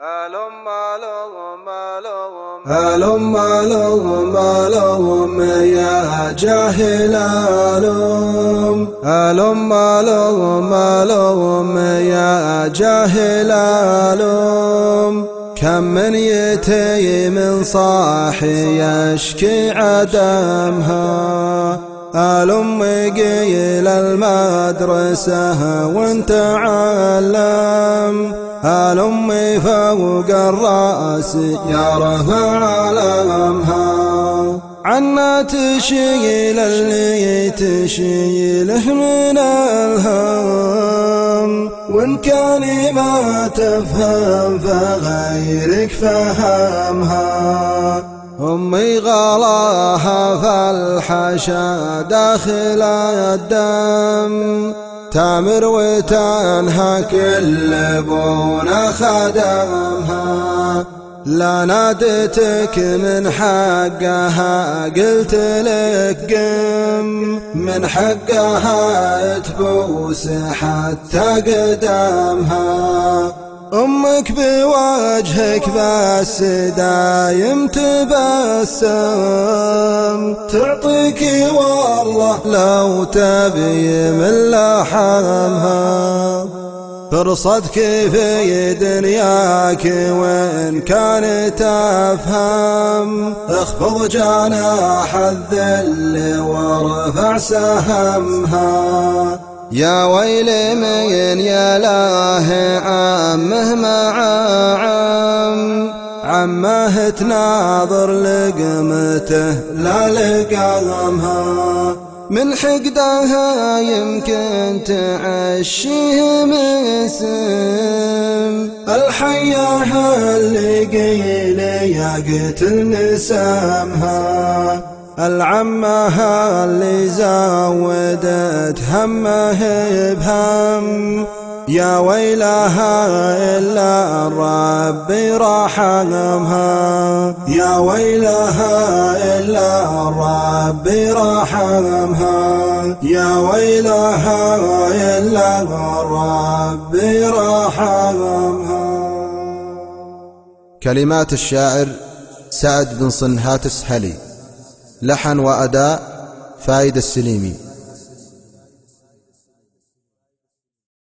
هلم هلم يا جاهل هلم هلم يا جاهل هلم كم من يتيم صاحي يشكي عدمها هلم قيل المدرسة وانت علم هلم فوق الرأس يا رفع علمها عنا تشيل اللي تشيله من الهم وإن كان ما تفهم فغيرك فهمها أمي غلاها فالحشا داخل الدم تامر وتنهى كل بون خدمها لا نادتك من حقها قلت لك قم من حقها تبوس حتى قدمها أمك بوجهك بس دايم تبسم تعطيك والله لو تبي من لحمها فرصتك في دنياك وإن كانت أفهم اخفض جناح الذل وارفع سهمها يا ويل من يلاه عمه مع عمه تناظر لقمته لا لقمها من حقدها يمكن تعشيه مسم الحياة اللي قيل يقتل نسامها العمها اللي زودت همه بهم يا ويلها إلا الرب رحمها يا ويلها إلا الرب رحمها يا ويلها إلا الرب رحمها. كلمات الشاعر سعد بن صنهات السهلي، لحن وأداء فايد السليمي.